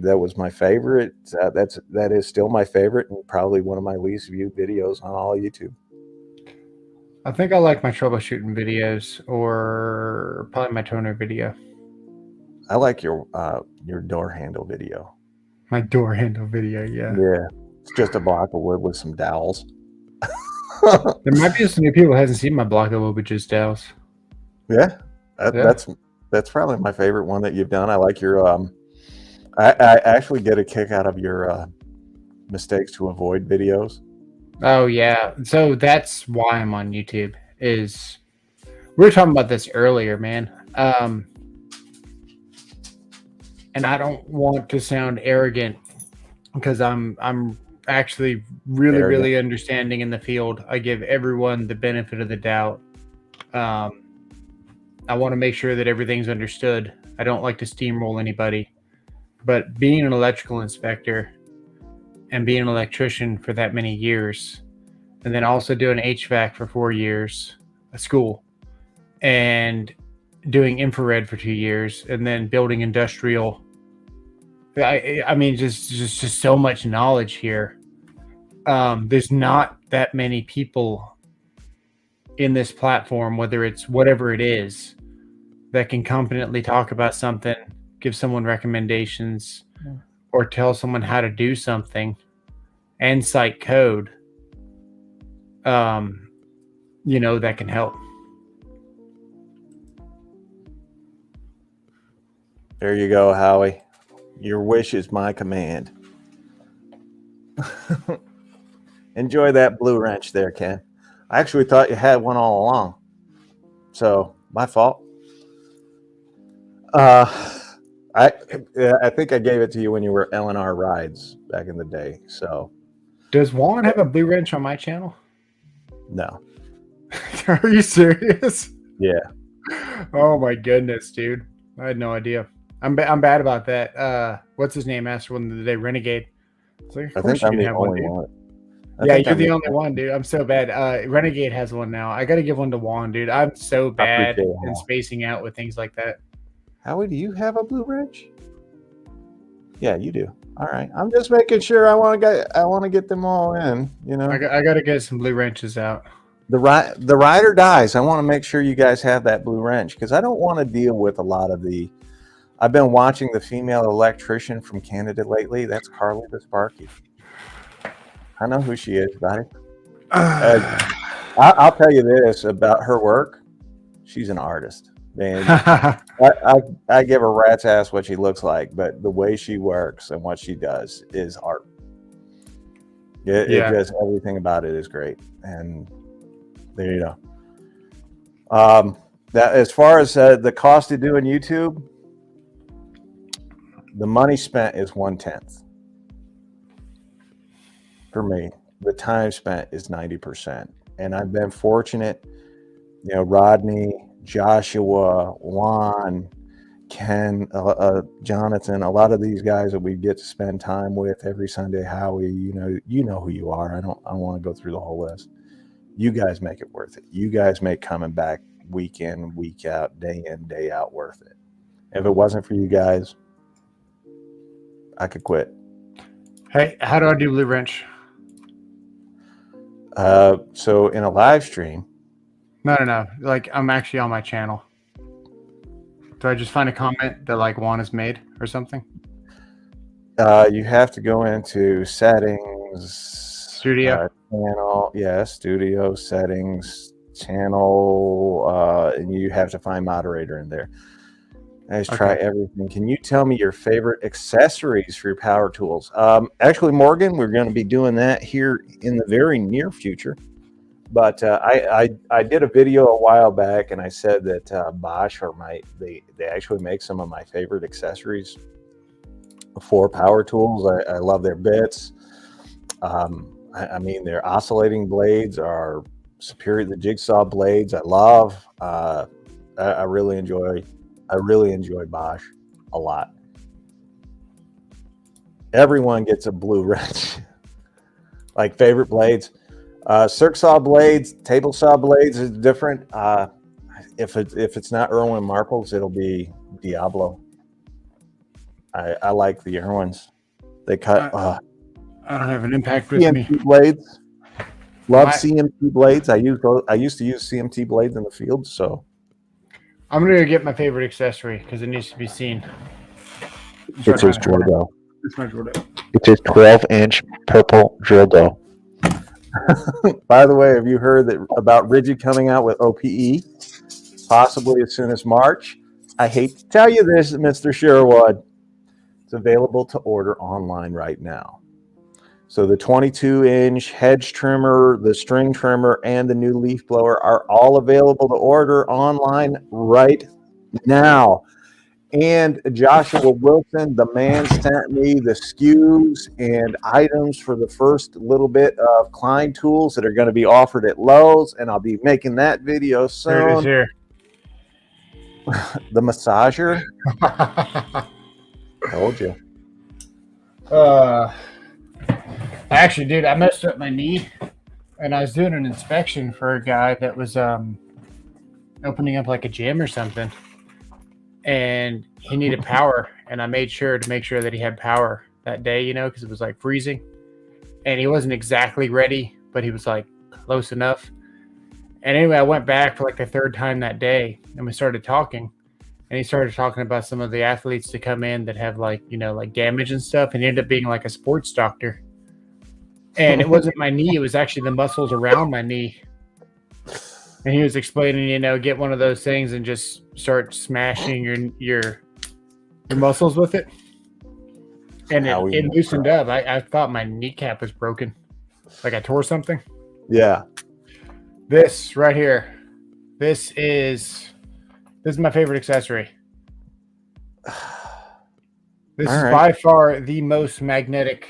that was my favorite. That is still my favorite, and probably one of my least viewed videos on all YouTube. I think I like my troubleshooting videos, or probably my toner video. I like your door handle video. My door handle video, yeah. Yeah, it's just a block of wood with some dowels. There might be some new people who hasn't seen my block of wood with just dowels. Yeah, that's probably my favorite one that you've done. I like your I actually get a kick out of your mistakes to avoid videos. Oh yeah, so that's why I'm on YouTube. Is we were talking about this earlier, man. And I don't want to sound arrogant because I'm actually really understanding in the field. I give everyone the benefit of the doubt. I want to make sure that everything's understood. I don't like to steamroll anybody, but being an electrical inspector and being an electrician for that many years, and then also doing HVAC for 4 years, a school, and doing infrared for 2 years, and then building industrial. I mean, just so much knowledge here. There's not that many people in this platform, whether it's whatever it is, that can competently talk about something, give someone recommendations, or tell someone how to do something and cite code, that can help. There you go, Howie. Your wish is my command. Enjoy that blue wrench there, Ken. I actually thought you had one all along. So, my fault. I think I gave it to you when you were L&R Rides back in the day. So, does Juan have a blue wrench on my channel? No. Are you serious? Yeah. Oh my goodness, dude! I had no idea. I'm bad about that. What's his name? Asked one the other day, Renegade. Like, I think I'm the only one. Yeah, you're the only one, dude. I'm so bad. Renegade has one now. I got to give one to Juan, dude. I'm so bad in spacing out with things like that. Howie, do you have a blue wrench? Yeah, you do. All right. I'm just making sure. I want to get them all in. You know, I got to get some blue wrenches out. The ride or dies. I want to make sure you guys have that blue wrench because I don't want to deal with a lot of the. I've been watching the female electrician from Canada lately. That's Carly the Sparky. I know who she is, buddy. I'll tell you this about her work. She's an artist, man. I give a rat's ass what she looks like, but the way she works and what she does is art. It just everything about it is great, and there you go. That as far as the cost of doing YouTube. The money spent is 1/10. For me, the time spent is 90%. And I've been fortunate, Rodney, Joshua, Juan, Ken, Jonathan, a lot of these guys that we get to spend time with every Sunday. Howie, you know who you are. I don't want to go through the whole list. You guys make it worth it. You guys make coming back week in, week out, day in, day out worth it. If it wasn't for you guys, I could quit. Hey, how do I do blue wrench? So in a live stream. No. Like I'm actually on my channel. Do I just find a comment that like Juan has made or something? You have to go into settings, studio, channel, studio settings, channel, and you have to find moderator in there. Let's try everything. Can you tell me your favorite accessories for your power tools? Actually, Morgan, we're going to be doing that here in the very near future. But I did a video a while back, and I said that Bosch they actually make some of my favorite accessories for power tools. I love their bits. I mean, their oscillating blades are superior. The jigsaw blades I love. I really enjoy Bosch a lot. everyone gets a blue wrench. Like favorite blades. Circ saw blades, table saw blades is different. If it's not Irwin Marples, it'll be Diablo. I like the Irwins. They cut. I don't have an impact with CMT me. blades. Love CMT blades. I used to use CMT blades in the field. So I'm gonna get my favorite accessory because it needs to be seen. It's his drill dough. It's my drill dough. It's his 12-inch purple drill dough. By the way, have you heard about Rigid coming out with OPE? Possibly as soon as March. I hate to tell you this, Mr. Sherwood. It's available to order online right now. So the 22-inch hedge trimmer, the string trimmer, and the new leaf blower are all available to order online right now. And Joshua Wilson, the man, sent me the SKUs and items for the first little bit of Klein tools that are going to be offered at Lowe's, and I'll be making that video soon. Here it is here. The massager. Told you. Actually, dude, I messed up my knee, and I was doing an inspection for a guy that was opening up like a gym or something, and he needed power, and I made sure to make sure that he had power that day, you know, because it was like freezing, and he wasn't exactly ready, but he was like close enough. And anyway, I went back for like the third time that day, and we started talking. And he started talking about some of the athletes to come in that have like, you know, like damage and stuff. And he ended up being like a sports doctor. And it wasn't my knee. It was actually the muscles around my knee. And he was explaining, you know, get one of those things and just start smashing your muscles with it. And it loosened up. I thought my kneecap was broken. Like I tore something. Yeah. This right here. This is my favorite accessory. This is by far the most magnetic.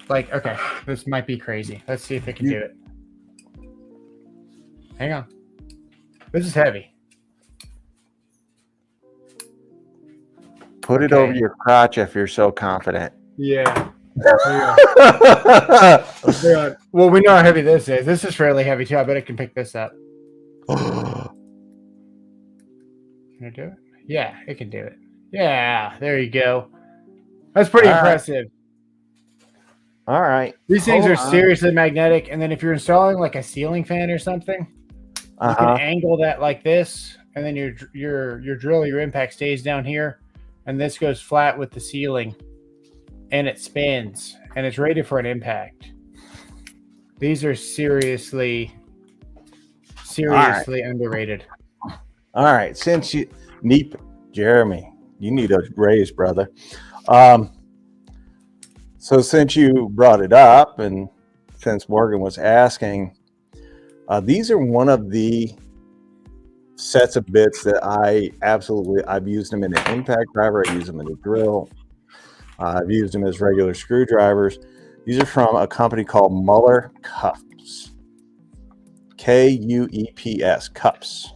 Like, okay, this might be crazy. Let's see if it can do it. Hang on. This is heavy. Put it over your crotch if you're so confident. Yeah. Well, we know how heavy this is. This is fairly heavy too. I bet it can pick this up. Can it do it? Yeah, it can do it. Yeah, there you go. That's pretty impressive. All right. These things are seriously magnetic, and then if you're installing like a ceiling fan or something, you can angle that like this, and then your drill, your impact stays down here, and this goes flat with the ceiling, and it spins, and it's rated for an impact. These are seriously underrated. All right, since you need Jeremy, you need a raise, brother. So since you brought it up, and since Morgan was asking, these are one of the sets of bits that I've used them in an impact driver. I use them in a drill. I've used them as regular screwdrivers. These are from a company called Muller Cups. Kueps, cups.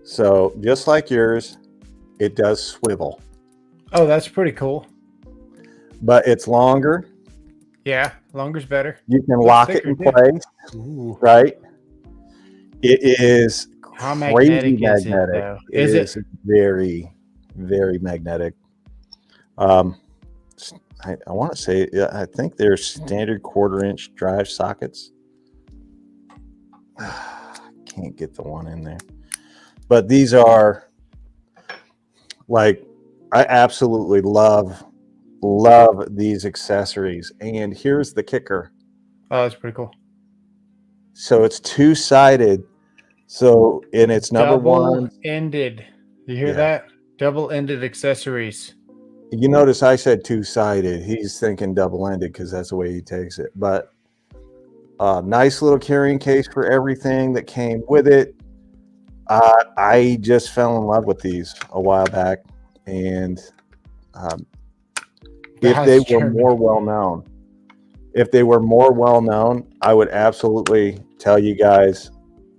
So just like yours, it does swivel. Oh, that's pretty cool. But it's longer. Yeah, longer's better. You can lock it in place. Ooh. Right? It is How crazy magnetic. It is very, very magnetic. I want to say, I think they're standard 1/4-inch drive sockets. Can't get the one in there. But these are like, I absolutely love these accessories. And here's the kicker. Oh, that's pretty cool. So it's two-sided. So, and it's number one. Double-ended. You hear that? Double-ended accessories. You notice I said two-sided. He's thinking double-ended because that's the way he takes it. But nice little carrying case for everything that came with it. I just fell in love with these a while back, and if they were more well known, I would absolutely tell you guys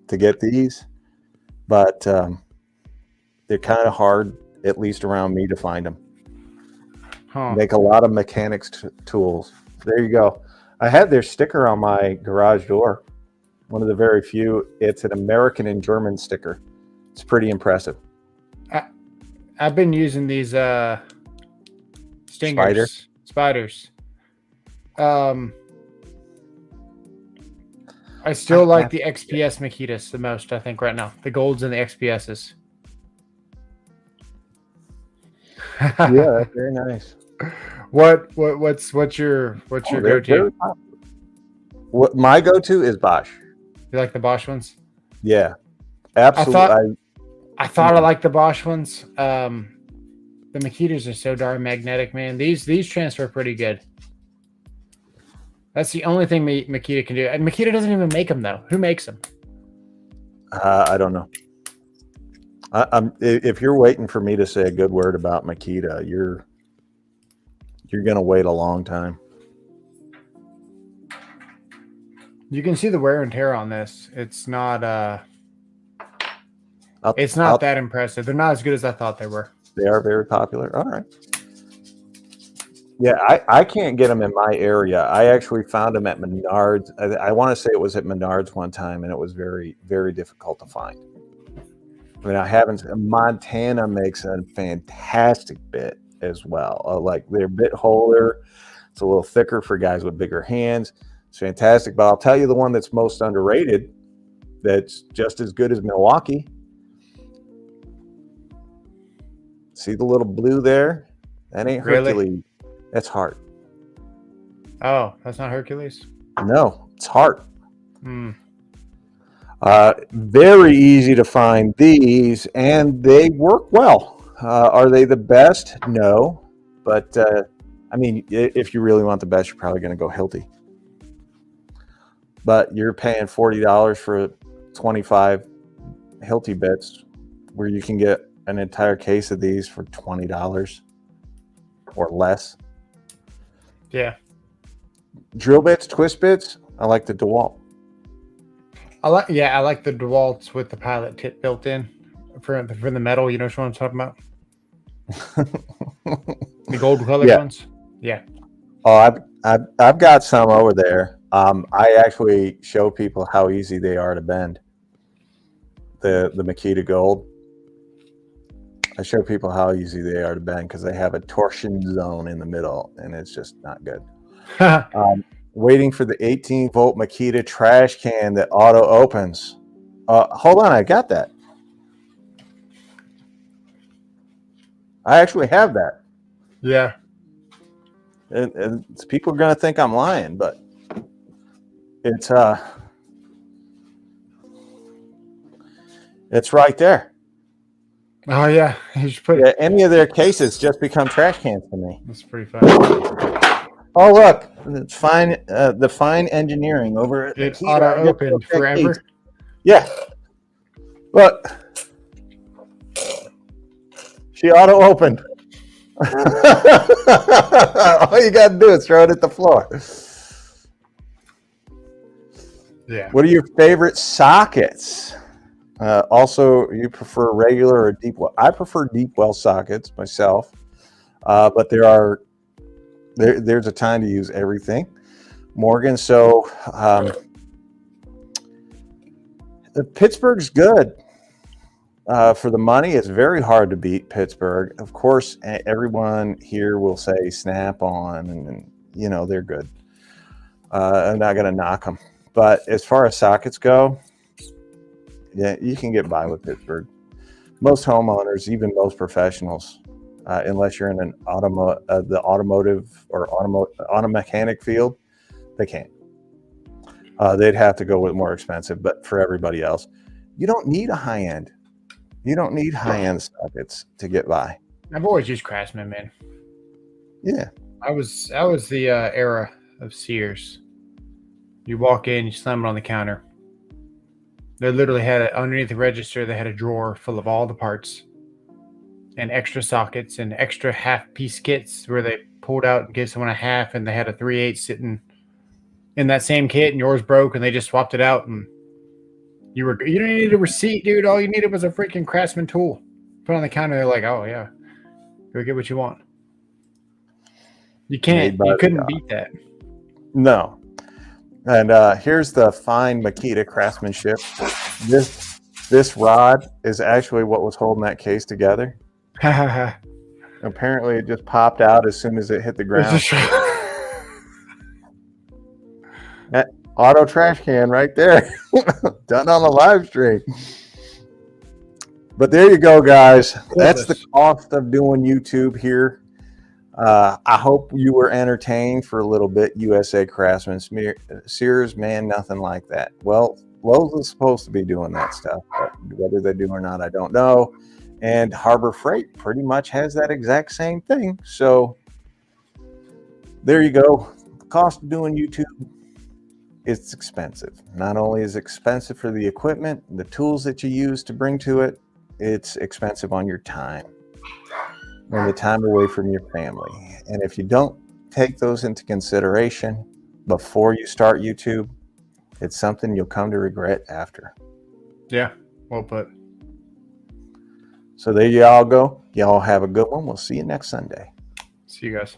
to get these. But they're kind of hard at least around me, to find them. Huh. Make a lot of mechanics tools. There you go. I had their sticker on my garage door. One of the very few. It's an American and German sticker. It's pretty impressive. I've been using these stingers, spiders. I still like the XPS Makitas the most, I think, right now. The golds and the XPSs. Yeah, that's very nice. What's your go-to? What my go-to is Bosch. You like the Bosch ones? Yeah, absolutely. I thought I liked the Bosch ones. The Makitas are so darn magnetic, man. These transfer pretty good. That's the only thing Makita can do. And Makita doesn't even make them, though. Who makes them? I don't know. If you're waiting for me to say a good word about Makita, you're gonna wait a long time. You can see the wear and tear on this. It's not that impressive. They're not as good as I thought they were. They are very popular. All right. Yeah, I can't get them in my area. I actually found them at Menards. I want to say it was at Menards one time, and it was very, very difficult to find. I mean, I haven't. Montana makes a fantastic bit as well. Like their bit holder, it's a little thicker for guys with bigger hands. It's fantastic. But I'll tell you the one that's most underrated, that's just as good as Milwaukee. See the little blue there? That ain't Hercules. Really? That's Hart. Oh, that's not Hercules? No, it's Hart. Very easy to find these, and they work well. Are they the best? No. But, I mean, if you really want the best, you're probably going to go Hilti. But you're paying $40 for 25 Hilti bits, where you can get an entire case of these for $20 or less. Yeah. Drill bits, twist bits, I like the DeWalt. I like the DeWalt's with the pilot tip built in for the metal. You know what I'm talking about? The gold colored ones. Yeah. Oh, I've got some over there. I actually show people how easy they are to bend. The Makita Gold. I show people how easy they are to bend because they have a torsion zone in the middle, and it's just not good. Waiting for the 18-volt Makita trash can that auto opens. Hold on, I got that. I actually have that. Yeah. And people are going to think I'm lying, but it's right there. Oh yeah, you should put any of their cases just become trash cans to me. That's pretty funny. Oh look, it's fine. The fine engineering over at it auto opened forever. Yeah, look, she auto opened. All you got to do is throw it at the floor. Yeah. What are your favorite sockets? Also, you prefer regular or deep well? I prefer deep well sockets myself, but there's a time to use everything. Morgan, so Pittsburgh's good for the money. It's very hard to beat Pittsburgh. Of course, everyone here will say Snap-on, and you know they're good. I'm not going to knock them, but as far as sockets go, yeah, you can get by with Pittsburgh. Most homeowners, even most professionals, unless you're in the automotive or auto mechanic field, they can't. They'd have to go with more expensive. But for everybody else, you don't need a high end. You don't need high end sockets to get by. I've always used Craftsman, man. Yeah, I was the era of Sears. You walk in, you slam it on the counter. They literally had it underneath the register. They had a drawer full of all the parts and extra sockets and extra half-piece kits where they pulled out and gave someone a half, and they had a 3/8 sitting in that same kit, and yours broke, and they just swapped it out. And you didn't need a receipt, dude. All you needed was a freaking Craftsman tool. Put it on the counter. They're like, oh yeah, go get what you want. You can't. You couldn't beat that. No. And here's the fine Makita craftsmanship. This rod is actually what was holding that case together. Apparently, it just popped out as soon as it hit the ground. That auto trash can right there. Done on the live stream. But there you go, guys. That's the cost of doing YouTube here. I hope you were entertained for a little bit. USA Craftsman, Sears, man, nothing like that. Well, Lowe's is supposed to be doing that stuff, but whether they do or not, I don't know. And Harbor Freight pretty much has that exact same thing. So there you go. The cost of doing YouTube, it's expensive. Not only is it expensive for the equipment, the tools that you use to bring to it, it's expensive on your time and the time away from your family. And if you don't take those into consideration before you start YouTube, it's something you'll come to regret after. Yeah, well put. So there y'all go. Y'all have a good one. We'll see you next Sunday. See you guys.